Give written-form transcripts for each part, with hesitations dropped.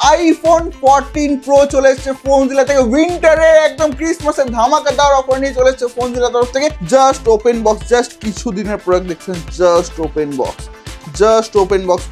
IPhone 14 pro চলে এসেছে ফোনজিলা থেকে। উইন্টারে একদম ক্রিসমাসের ধামাকাদার অফার নিয়ে চলে এসেছে ফোনজিলা তরফ থেকে। জাস্ট ওপেন বক্স, জাস্ট কিছু দিনের প্রোডাক্ট দেখছেন, just open box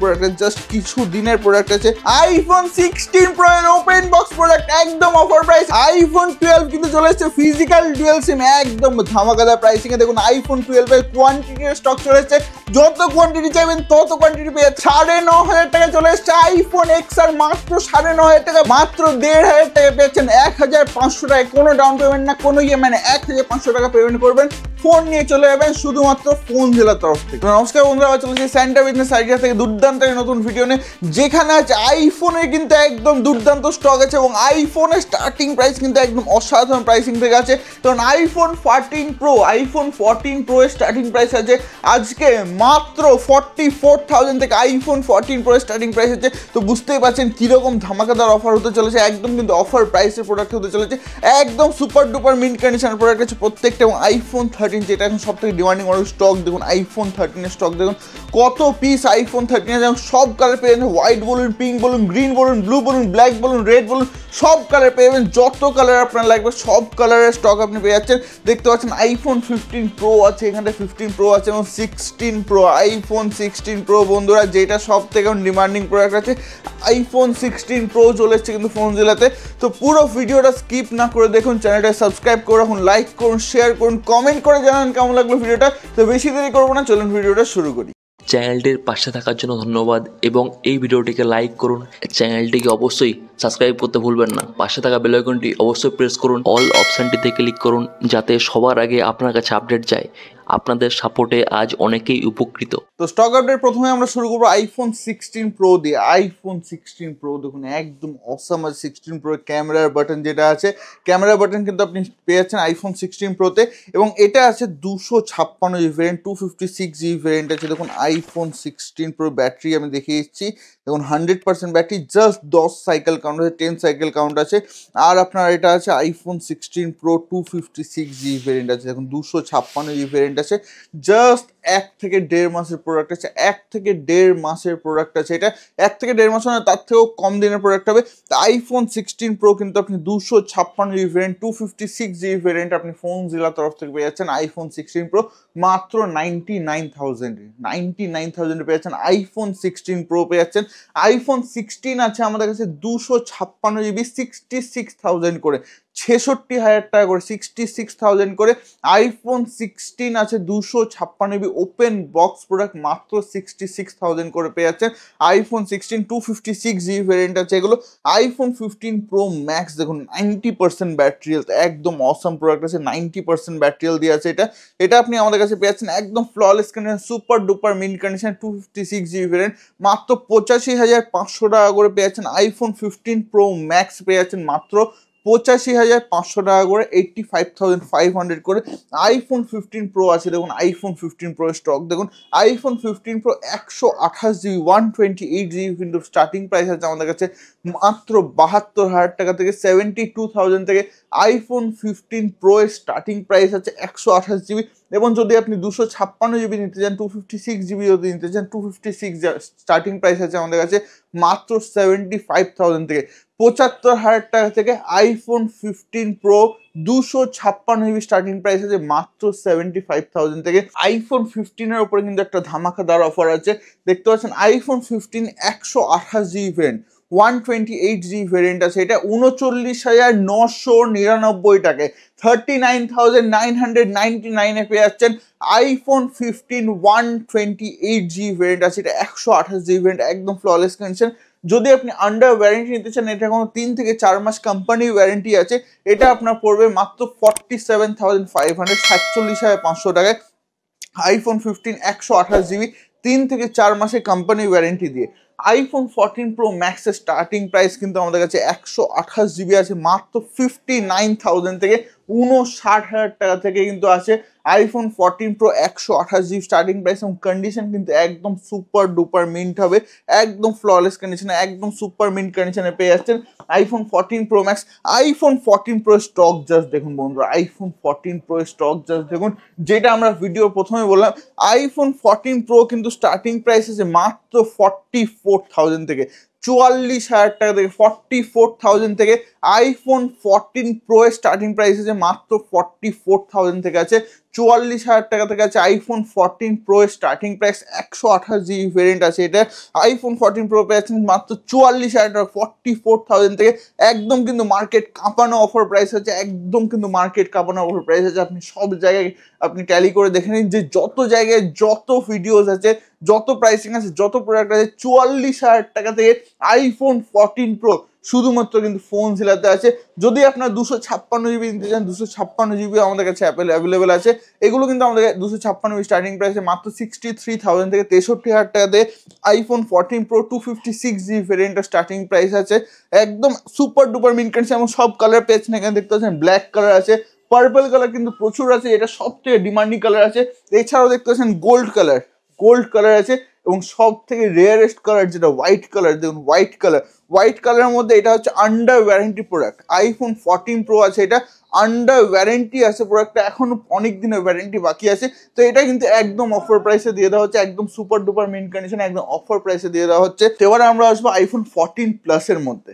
product, just কিছু দিনের প্রোডাক্ট আছে। আইফোন 16 প্রো এর ওপেন বক্স প্রোডাক্ট একদম অফার প্রাইস। আইফোন 12 কিন্তু চলে এসেছে ফিজিক্যাল ডুয়াল সিম একদম ধামাকাদার প্রাইসিং এ। দেখুন আইফোন 12 এর কোয়ান্টিটির স্টক চলে এসেছে, যত কোয়ান্টিটি চাইবেন তত কোয়ান্টিটি পেয়ে 9,500 টাকা চলে এসেছে। আইফোন এক্সআর মাত্র 9,500 টাকা, মাত্র 1,500 টাকা পেয়েছেন 1,500 টাকা। কোনো ডাউন পেমেন্ট না, কোনো ইএমআই না, 1,500 টাকা পেমেন্ট করবেন, ফোন নিয়ে চলে যাবেন শুধুমাত্র ফোনজিলার তরফ থেকে। নমস্কার বন্ধুরা, চলেছি স্যান্টা বিজনেস আইডিয়া থেকে দুর্দান্ত নতুন ভিডিও নিয়ে, যেখানে আছে আইফোনের কিন্তু একদম দুর্দান্ত স্টক আছে এবং আইফোনের স্টার্টিং প্রাইস কিন্তু একদম অসাধারণ প্রাইসিং থেকে আছে। কারণ আইফোন 14 প্রো এর স্টার্টিং প্রাইস আছে আজকে মাত্র 44,000 থেকে। আইফোন 14 প্রো এর স্টার্টিং প্রাইস আছে, তো বুঝতেই পারছেন কিরকম ধামাকাদার অফার হতে চলেছে। একদম কিন্তু অফার প্রাইসের প্রোডাক্ট হতে চলেছে, একদম সুপার ডুপার মিন্ট কন্ডিশনের প্রোডাক্ট আছে প্রত্যেকটা। এবং আইফোন 13 যেটা এখন সব থেকে ডিমান্ডিং মডেল, স্টক দেখুন আইফোন 13 এর স্টক দেখুন কত পিস আইফোন 13 যেমন সব কালার পেয়ে যাবেন, হোয়াইট বলুন, পিঙ্ক বলুন, গ্রিন বলুন, ব্লু বলুন, ব্ল্যাক বলুন, রেড বলুন, সব কালার পেয়ে যাবেন। যত কালার আপনার লাগবে সব কালারের স্টক আপনি পেয়ে যাচ্ছেন। দেখতে পাচ্ছেন আইফোন 15 প্রো আছে, এখানে 15 প্রো আছে এবং 16 প্রো। আইফোন 16 প্রো বন্ধুরা যেটা সব থেকে ডিমান্ডিং প্রোডাক্ট আছে, আইফোন 16 প্রো চলে এসছে কিন্তু ফোনজিলাতে। তো পুরো ভিডিওটা স্কিপ না করে দেখুন, চ্যানেলটা সাবস্ক্রাইব করে রাখুন, লাইক করুন, শেয়ার করুন, কমেন্ট করে জানান কেমন লাগলো ভিডিওটা। তো বেশি দেরি করবো না, চলুন ভিডিওটা শুরু করি। চ্যানেলটির পাশে থাকার জন্য ধন্যবাদ এবং এই ভিডিওটিকে লাইক করুন। চ্যানেলটিকে অবশ্যই সাবস্ক্রাইব করতে ভুলবেন না। পাশে থাকা বেল আইকনটি অবশ্যই প্রেস করুন, অল অপশানটিতে ক্লিক করুন যাতে সবার আগে আপনার কাছে আপডেট যায়। আপনাদের সাপোর্টে আজ অনেকেই উপকৃত। তো স্টক আপডেট প্রথমে আমরা শুরু করবো আইফোন 16 প্রো দিয়ে। আইফোন 16 প্রো দেখুন একদম অসাম আছে। 16 প্রো ক্যামেরার বাটন যেটা আছে, ক্যামেরা বাটন কিন্তু আপনি পেয়ে যাচ্ছেন আইফোন 16 প্রোতে এবং এটা আছে 256 জিবি ভ্যারিয়েন্ট, 256 জিবি ভ্যারিয়েন্ট আছে। দেখুন আইফোন 16 প্রো ব্যাটারি আমি দেখিয়ে দিচ্ছি, দেখুন 100% ব্যাটারি, জাস্ট 10 সাইকেল কাউন্ট আছে, 10 সাইকেল কাউন্ট আছে। আর আপনার এটা আছে আইফোন 16 প্রো 256 জিবি ভ্যারিয়েন্ট আছে, দেখুন 256 জিবি ভ্যারিয়েন্ট আছে। জাস্ট 1 থেকে 1.5 মাসের প্রোডাক্ট আছে, 1 থেকে 1.5 মাসের প্রোডাক্ট আছে। এটা 1 থেকে 1.5 মাস না, তার থেকেও কম দিনের প্রোডাক্ট হবে। তো আইফোন 16 প্রো কিন্তু আপনি 256 জিবি ভ্যারিয়েন্ট, 256 জিবি ভ্যারিয়েন্ট আপনি ফোনজিলা তরফ থেকে পেয়ে যাচ্ছেন। আইফোন 16 প্রো মাত্র 99,000 পেয়ে যাচ্ছেন। আইফোন 16 প্রো পেয়ে যাচ্ছেন। আইফোন 16 আছে আমাদের কাছে 256 জিবি, 66,000 করে, 66,000 টাকা করে, 66,000 করে। আইফোন 16 আছে 256 জিবি ওপেন বক্স প্রোডাক্ট মাত্র 66,000 করে পেয়ে যাচ্ছেন। আইফোন 16 256 জিবি ভ্যারিয়েন্ট আছে এগুলো। আইফোন 15 প্রো ম্যাক্স দেখুন 90% ব্যাটারি হেলথ, একদম অসাম প্রোডাক্ট আছে, 90% ব্যাটারি হেলথ দিয়ে আছে। এটা আপনি আমাদের কাছে পেয়ে যাচ্ছেন একদম flawless condition, super duper mint condition, 256 GB variant মাত্র 85,500 টাকা করে পেয়ে যাচ্ছেন। আইফোন 15 প্রো ম্যাক্স পেয়ে যাচ্ছেন মাত্র 85,500 টাকা করে, 85,500 করে। আইফোন 15 প্রো আছে দেখুন, আইফোন 15 প্রো স্টক দেখুন। আইফোন 15 প্রো 128 জিবি 128 জিবি কিন্তু স্টার্টিং প্রাইস আছে আমাদের কাছে মাত্র 72,000 টাকা থেকে, 72,000 থেকে। আইফোন 15 প্রো এর স্টার্টিং প্রাইস আছে 128 জিবি এবং যদি আপনি 256 জিবি নিতে চান, 256 জিবি যদি নিতে চান, 256 স্টার্টিং প্রাইস আছে আমাদের কাছে মাত্র 75,000 থেকে, 75,000 টাকা থেকে। IPhone 15 pro 256 GB starting price আছে মাত্র 75,000 থেকে। আইফোন 15 এর উপরে কিন্তু একটা ধামাকাদার অফার আছে, দেখতে পাচ্ছেন। IPhone 15 128 GB variant, 128 GB variant আছে, এটা 39,999 টাকায়, 39,999 এ পেয়ে যাচ্ছেন। আইফোন 15 128 জিবি ভ্যারিয়েন্ট আছে, এটা 128 জিবি ভ্যারিয়েন্ট, একদম ফ্ললেস কন্ডিশন। যদি আপনি আন্ডার ওয়ারেন্টি নিতে চান, এটা কোনো 3 থেকে 4 মাস কোম্পানি ওয়ারেন্টি আছে, এটা আপনার পড়বে মাত্র 47,500, 47,500 টাকায়। আইফোন 15 128 জিবি 3 থেকে 4 মাসে কোম্পানি ওয়ারেন্টি দিয়ে। আইফোন 14 প্রো ম্যাক্সের স্টার্টিং প্রাইস কিন্তু আমাদের কাছে 128 জিবি আছে মাত্র 59,000 থেকে, 59,000 টাকা থেকে কিন্তু আছে iPhone 14 pro 128 GB starting price এবং কন্ডিশন কিন্তু একদম সুপার ডুপার মিন্ট হবে, একদম ফ্ললেস কন্ডিশনে, একদম সুপার মিন্ট কন্ডিশনে পেয়ে যাচ্ছেন iPhone 14 pro max. IPhone 14 pro stock just দেখুন বন্ধুরা, আইফোন 14 প্রো স্টক জাস্ট দেখুন, যেটা আমরা ভিডিও প্রথমে বললাম। আইফোন 14 প্রো কিন্তু স্টার্টিং প্রাইস আছে মাত্র 44,000 থেকে, 44,000 টাকা থেকে, 44,000 থেকে আইফোন 14 প্রো এর স্টার্টিং প্রাইস আছে মাত্র 44,000 থেকে আছে। 44,000 টাকা থেকে আছে আইফোন 14 প্রো এর স্টার্টিং প্রাইস, 128 জিবি ভেরিয়েন্ট আছে এটা। আইফোন 14 প্রো পেয়েছেন মাত্র 44,000 টাকা, 44,000 থেকে। একদম কিন্তু মার্কেট কাঁপানো অফার প্রাইস আছে, একদম কিন্তু মার্কেট কাঁপানো অফার প্রাইস আছে। আপনি সব জায়গায় আপনি ট্যালি করে দেখে নিন যে যত জায়গায় যত ভিডিওস আছে, যত প্রাইসিং আছে, যত প্রোডাক্ট আছে, 44,000 টাকা থেকে আইফোন 14 প্রো শুধুমাত্র কিন্তু ফোন জেলাতে আছে। যদি আপনার 256 জিবি নিতে চান, 256 জিবি আমাদের কাছে অ্যাভেলেবেল আছে। এগুলো কিন্তু আমাদের 256 স্টার্টিং প্রাইসে মাত্র 63,000 থেকে 63,000 টাকা দিয়ে আইফোন 14 প্রো 256 জিবি ভেরিয়েন্টের স্টার্টিং প্রাইস আছে। একদম সুপার ডুপার মিন কন্ডিশন এবং সব কালার পেয়েছেন। এখানে দেখতে পাচ্ছেন ব্ল্যাক কালার আছে, পার্পল কালার কিন্তু প্রচুর আছে, এটা সব থেকে ডিমান্ডিং কালার আছে। এছাড়াও দেখতে পাচ্ছেন গোল্ড কালার আছে এবং সব থেকে রেয়ারেস্ট কালার যেটা হোয়াইট কালার। দেখুন হোয়াইট কালারের মধ্যে এটা হচ্ছে under warranty product. IPhone 14 pro আছে, এটা আন্ডার ওয়ারেন্টি আছে প্রোডাক্টটা, এখনো অনেক দিনের ওয়ারেন্টি বাকি আছে। তো এটা কিন্তু একদম অফার প্রাইসে দিয়ে দেওয়া হচ্ছে, একদম সুপার ডুপার মিন কন্ডিশন, একদম অফার প্রাইসে দিয়ে দেওয়া হচ্ছে। তো এবার আমরা আসবো আইফোন 14 প্লাসের মধ্যে।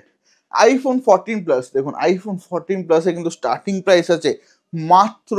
আইফোন 14 প্লাস, দেখুন আইফোন 14 প্লাসে কিন্তু স্টার্টিং প্রাইস আছে মাত্র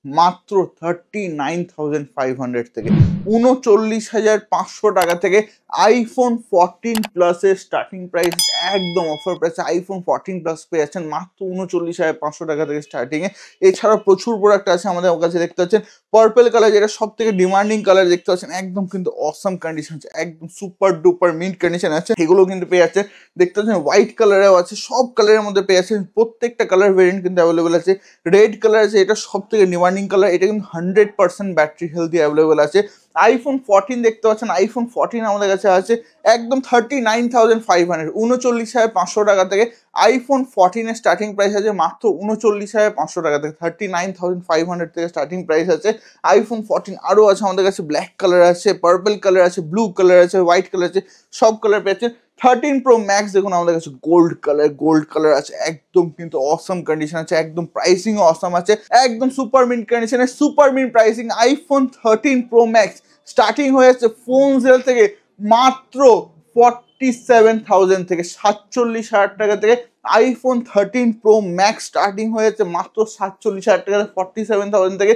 39,500 থেকে, 39,500 টাকা থেকে আইফোন 14 প্লাসের স্টার্টিং প্রাইস, একদম অফার প্রাইসে আইফোন 14 প্লাস পেয়ে যাচ্ছেন মাত্র 39,500 টাকা থেকে স্টার্টিংয়ে। এছাড়াও প্রচুর প্রোডাক্ট আছে আমাদের কাছে। দেখতে পাচ্ছেন পার্পল কালার, যেটা সব থেকে ডিমান্ডিং কালার, দেখতে পাচ্ছেন একদম কিন্তু অসাম কন্ডিশন আছে, একদম সুপার ডুপার মিন্ট কন্ডিশন আছে, এগুলো কিন্তু পেয়ে যাচ্ছে। দেখতে পাচ্ছেন হোয়াইট কালারেও আছে, সব কালারের মধ্যে পেয়ে যাচ্ছেন, প্রত্যেকটা কালার ভেরিয়েন্ট কিন্তু অ্যাভেলেবেল আছে। রেড কালার আছে, এটা সব থেকে ডিমান্ডিং কালার, এটা কিন্তু 100% ব্যাটারি হেলথি অ্যাভেলেবেল আছে। আইফোন 14 দেখতে পাচ্ছেন, আইফোন 14 আমাদের কাছে আছে একদম 39,500, 39,500 টাকা থেকে আইফোন 14 এর স্টার্টিং প্রাইস আছে মাত্র 39,500 টাকা থেকে, 39,500 থেকে স্টার্টিং প্রাইস আছে আইফোন 14। আরও আছে আমাদের কাছে ব্ল্যাক কালার আছে, পার্পল কালার আছে, ব্লু কালার আছে, হোয়াইট কালার আছে, সব কালার পেয়েছেন। 13 প্রো ম্যাক্স দেখুন আমাদের কাছে গোল্ড কালার আছে, একদম কিন্তু অসম কন্ডিশন আছে, একদম প্রাইসিংও অসম আছে, একদম সুপার মিন্ট কন্ডিশনে, super mint pricing. IPhone 13 pro max starting হয়েছে ফোন সেল থেকে মাত্র 47,000 থেকে, 47,000 টাকা থেকে আইফোন 13 প্রো ম্যাক্স স্টার্টিং হয়েছে মাত্র 47,000 টাকা, 47,000 থেকে।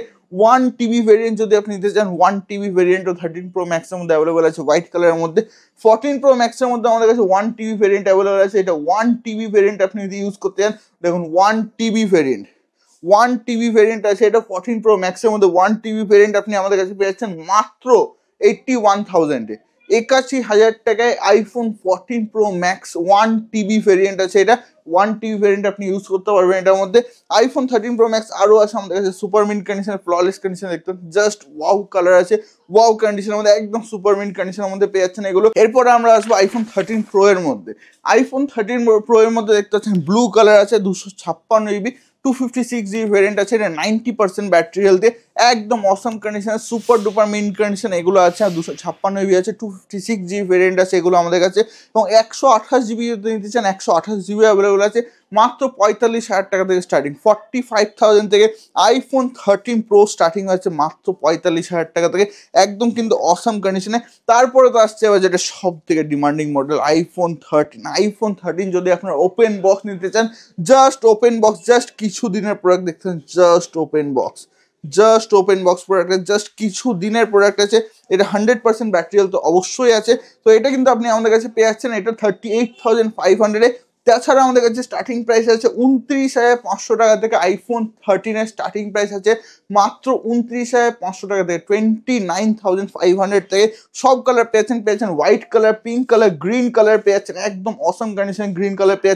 1 টিবি ভেরিয়েন্ট যদি আপনি নিতে চান, 1 টিবি ভেরিয়েন্টও 13 প্রো ম্যাক্সের মধ্যে অ্যাভেলেবল আছে হোয়াইট কালারের মধ্যে। 14 প্রো ম্যাক্সের মধ্যে আমাদের কাছে 1 টিবি ভেরিয়েন্ট অ্যাভেলেবল আছে। এটা 1 টিবি ভেরিয়েন্ট আপনি যদি ইউজ করতে চান, দেখুন 1 টিবি ভেরিয়েন্ট আছে, এটা 14 প্রো ম্যাক্সের মধ্যে 1 টিবি ভেরিয়েন্ট আপনি আমাদের কাছে পেয়ে যাচ্ছেন মাত্র 81,000-এ, 81,000 টাকায় iPhone 14 pro max 1 TB variant আছে। এটা 1 টিবি ভেরিয়েন্ট আপনি ইউজ করতে পারবেন এটার মধ্যে। আইফোন 13 প্রো ম্যাক্স আরও আছে আমাদের কাছে super mint condition, flawless condition, দেখতে জাস্ট ওয়াও কালার আছে, ওয়াও কন্ডিশনের মধ্যে, একদম সুপার মিন্ট কন্ডিশনের মধ্যে পেয়ে যাচ্ছেন এগুলো। এরপরে আমরা আসবো আইফোন 13 প্রো এর মধ্যে। আইফোন 13 প্রো এর মধ্যে দেখতে পাচ্ছেন ব্লু কালার আছে, 256 জিবি, 256 জিবি ভেরিয়েন্ট আছে, এটা 90% ব্যাটারি হেলথে, একদম অসম কন্ডিশনে, সুপার ডুপার মিন কন্ডিশন এগুলো আছে। আর 256 জিবি আছে, 256 জিবি ভেরিয়েন্ট আছে এগুলো আমাদের কাছে। এবং 128 জিবি যদি নিতে চান, 128 জিবি অ্যাভেলেবল আছে মাত্র 45,000 টাকা থেকে স্টার্টিং, 45,000 থেকে আইফোন 13 প্রো স্টার্টিং হচ্ছে মাত্র 45,000 টাকা থেকে, একদম কিন্তু অসম কন্ডিশনে। তারপরে তো আসছে এবার যেটা সব থেকে ডিমান্ডিং মডেল, আইফোন 13 যদি আপনার ওপেন বক্স নিতে চান, জাস্ট ওপেন বক্স, জাস্ট কিছু দিনের প্রোডাক্ট দেখতেছেন, just open box product, just কিছু দিনের প্রোডাক্ট আছে। এটা 100% ব্যাটারি হেলথ তো অবশ্যই আছে। তো এটা কিন্তু আপনি আমাদের কাছে পেয়ে যাচ্ছেন এটা 38,500-এ। তাছাড়া আমাদের কাছে স্টার্টিং প্রাইস আছে 29,500 টাকা থেকে, আইফোন 13 এর স্টার্টিং প্রাইস আছে মাত্র 29,500 টাকা থেকে, 29,500 থেকে। সব কালার পেয়েছেন white colour, pink colour, green colour পেয়ে যাচ্ছেন, একদম অসম কন্ডিশন গ্রিন কালার পেয়ে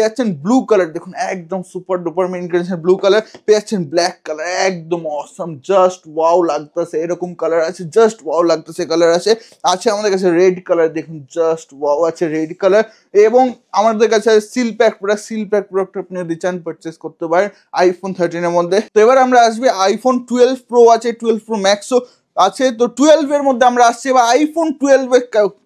যাচ্ছেন ব্লু কালার, দেখুন একদম super duper main condition blue colour পেয়ে যাচ্ছেন, ব্ল্যাক কালার একদম অসম, জাস্ট ওয়াও লাগতেছে এরকম কালার আছে, জাস্ট ওয়াও লাগতেছে কালার আছে আমাদের কাছে। রেড কালার দেখুন, জাস্ট ওয়াও আছে রেড কালার। এবং আমাদের কাছে সিল প্যাক প্রোডাক্ট আপনি যদি চান পারচেস করতে পারেন আইফোন 13 এর মধ্যে। তো এবার আমরা আসবে আইফোন 12 প্রো আছে, 12 প্রো ম্যাক্সও আছে। তো 12 এর মধ্যে আমরা আসছি এবার আইফোন 12 এর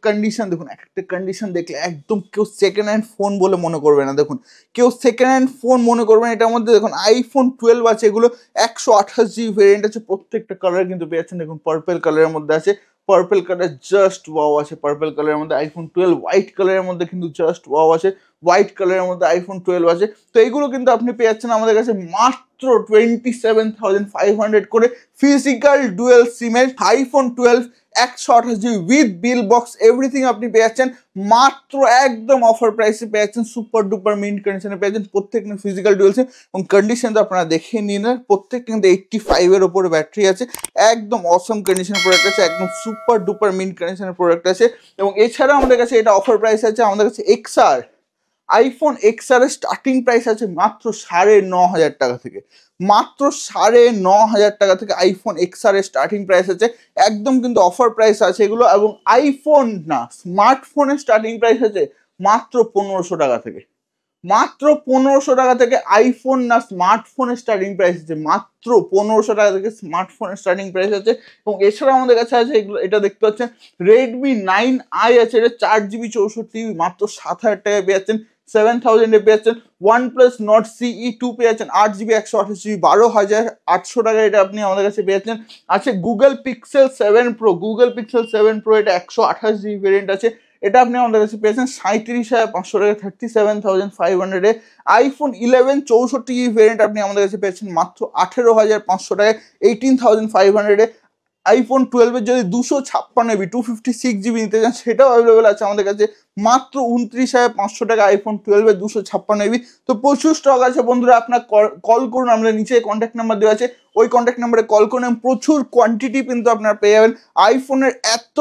কন্ডিশন দেখুন, একটা কন্ডিশন দেখলে একদম কেউ সেকেন্ড হ্যান্ড ফোন বলে মনে করবে না। দেখুন কেউ সেকেন্ড হ্যান্ড ফোন মনে করবেন এটার মধ্যে। দেখুন আইফোন 12 আছে, এগুলো 128 জিবি ভেরিয়েন্ট আছে, প্রত্যেকটা কালার কিন্তু পেয়ে যাচ্ছেন। দেখুন পার্পল কালারের মধ্যে আছে, পার্পল কালার জাস্ট ওয়াও আছে, পার্পল কালারের মধ্যে আইফোন 12, হোয়াইট কালারের মধ্যে কিন্তু জাস্ট ওয়াও আছে, হোয়াইট কালারের মধ্যে আইফোন 12 আছে। তো এইগুলো কিন্তু আপনি পেয়ে যাচ্ছেন আমাদের কাছে মাত্র 27,500 করে ফিজিক্যাল ডুয়েল সিমের iPhone 12 128GB with bill box everything আপনি পেয়ে যাচ্ছেন মাত্র একদম অফার প্রাইসে পেয়ে যাচ্ছেন, সুপার ডুপার মিন্ট কন্ডিশনে পেয়ে যাচ্ছেন প্রত্যেকটা ফিজিক্যাল ডুয়েল সিম। এবং কন্ডিশন তো আপনারা দেখে নিন, প্রত্যেকটা কিন্তু 85 উপরে ব্যাটারি আছে, একদম অসম কন্ডিশনের প্রোডাক্ট আছে, একদম সুপার ডুপার মিন্ট কন্ডিশনের প্রোডাক্ট আছে। এবং এছাড়া আমাদের কাছে এটা অফার প্রাইস আছে, আমাদের কাছে XR আইফোন XR এর স্টার্টিং প্রাইস আছে মাত্র 9,500 টাকা থেকে, মাত্র 9,500 টাকা থেকে আইফোন XR এর স্টার্টিং প্রাইস আছে, একদম কিন্তু অফার প্রাইস আছে এগুলো। এবং আইফোন না স্মার্টফোনের স্টার্টিং প্রাইস আছে মাত্র 1,500 টাকা থেকে, মাত্র 1,500 টাকা থেকে আইফোন না স্মার্টফোনের স্টার্টিং প্রাইস আছে, মাত্র 1,500 টাকা থেকে স্মার্টফোনের স্টার্টিং প্রাইস আছে। এবং এছাড়া আমাদের কাছে আছে এগুলো, এটা দেখতে পাচ্ছেন Redmi 9i আছে, এটা 4GB 64GB মাত্র 7,000 টাকায় পেয়ে যাচ্ছেন, 7,000 এ পেয়ে যাচ্ছেন। OnePlus Nord CE 2 পেয়ে যাচ্ছেন 8GB 128GB 12,800 টাকা, এটা আপনি আমাদের কাছে পেয়ে যাচ্ছেন। আছে Google Pixel 7 Pro, Google Pixel 7 Pro এটা 128GB ভেরিয়েন্ট আছে, এটা আপনি আমাদের কাছে পেয়েছেন 37,500 টাকা 37,500 এ। আইফোন 11 64GB ভেরিয়েন্ট আপনি আমাদের কাছে পেয়েছেন মাত্র 18,500 টাকায় 18,500 এ। আইফোন 12 এর যদি 256GB 256GB নিতে চান সেটাও অ্যাভেলেবেল আছে আমাদের কাছে মাত্র 29,500 টাকা আইফোন 12 এর 256GB। তো প্রচুর স্টক আছে বন্ধুরা, আপনার কল করুন, আমরা নিচে কন্ট্যাক্ট নাম্বার দেওয়া আছে, ওই কন্ট্যাক্ট নাম্বারে কল করুন, প্রচুর কোয়ান্টিটি কিন্তু আপনারা পেয়ে যাবেন। আইফোনের এত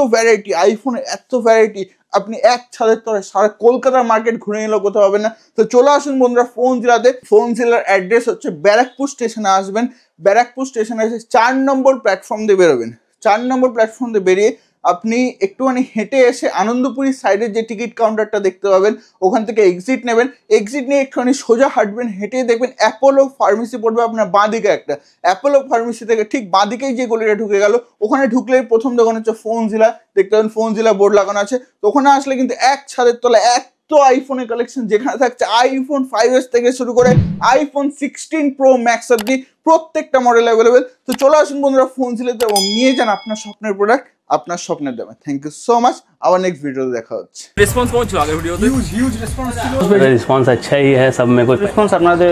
ভ্যারাইটি আপনি এক ছাদের তলায় সারা কলকাতার মার্কেট ঘুরে নিলেও কোথাও হবে না। তো চলে আসুন বন্ধুরা ফোন জেলাতে, ফোন জেলার অ্যাড্রেস হচ্ছে ব্যারাকপুর স্টেশনে আসবেন, ব্যারাকপুর স্টেশনে এসে 4 নম্বর প্ল্যাটফর্ম দিয়ে বেরোবেন, 4 নম্বর প্ল্যাটফর্ম দিয়ে বেরিয়ে আপনি একটুখানি হেঁটে এসে আনন্দপুরি সাইডের যে টিকিট কাউন্টারটা দেখতে পাবেন ওখান থেকে এক্সিট নেবেন, এক্সিট নিয়ে একটুখানি সোজা হাঁটবেন, হেঁটে দেখবেন অ্যাপোলো ফার্মেসি পড়বে আপনার বাঁদিকে একটা, অ্যাপোলো ফার্মেসি থেকে ঠিক বাঁদিকেই যে গলিটা ঢুকে গেল ওখানে ঢুকলেই প্রথম দোকান হচ্ছে ফোন জেলা, দেখতে পাবেন ফোন জেলা বোর্ড লাগানো আছে। তো ওখানে আসলে কিন্তু এক ছাদের তলায় তো আইফোনের কালেকশন যেখানে থাকছে আইফোন 5s থেকে শুরু করে আইফোন 16 Pro Max অব্দি প্রত্যেকটা মডেল অ্যাভেলেবেল। তো চলে আসুন বন্ধুরা ফোন জেলাতে এবং নিয়ে যান আপনার স্বপ্নের প্রোডাক্ট আপনার স্বপ্নের দামে। থ্যাংক ইউ সো মাচ, আবার নেক্সট ভিডিওতে দেখা হচ্ছে। রেসপন্স কেমন ছিল আগের ভিডিওতে? হিউজ রেসপন্স ছিল। রেসপন্স আচ্ছাই হ্যাঁ, সব में कोई রেসপন্স আপনাদের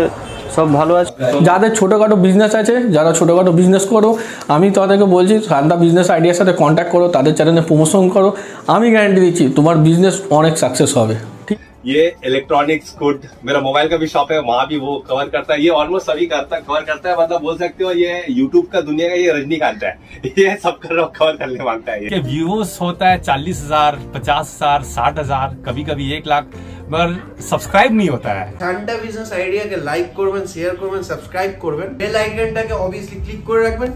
সব ভালো আছে। যাদের ছোটোখাটো বিজনেস আছে, যারা ছোটোখাটো বিজনেস করো, আমি তাদেরকে বলছি শারদা বিজনেস আইডিয়ার সাথে কন্ট্যাক্ট করো, তাদের চ্যানেলে প্রমোশন করো, আমি গ্যারান্টি দিচ্ছি তোমার বিজনেস অনেক সাকসেস হবে। ঠিক ये इलेक्ट्रॉनिक्स गुड, मेरा मोबाइल का भी शॉप है, वहाँ भी वो कवर करता है, ये ऑलमोस्ट सभी कवर करता है, मतलब बोल सकते हो ये यूट्यूब का दुनिया का ये रजनीकांत है, ये सब कवर करने मांगता है। ये व्यूज होता है 40,000, 50,000, 60,000, कभी कभी 1 लाख, मगर सब्सक्राइब नहीं होता है। ঠান্ডা বিজনেস আইডিয়াকে লাইক করবেন, শেয়ার করবেন, সাবস্ক্রাইব করবেন, বেল আইকনটাকে অবভিয়াসলি ক্লিক করে রাখবেন।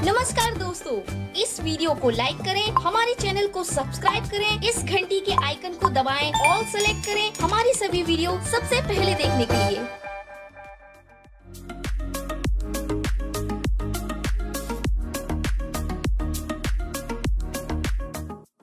नमस्कार दोस्तों, इस वीडियो को लाइक करें, हमारे चैनल को सब्सक्राइब करें, इस घंटी के आइकन को दबाएं, ऑल सेलेक्ट करें हमारी सभी वीडियो सबसे पहले देखने के लिए।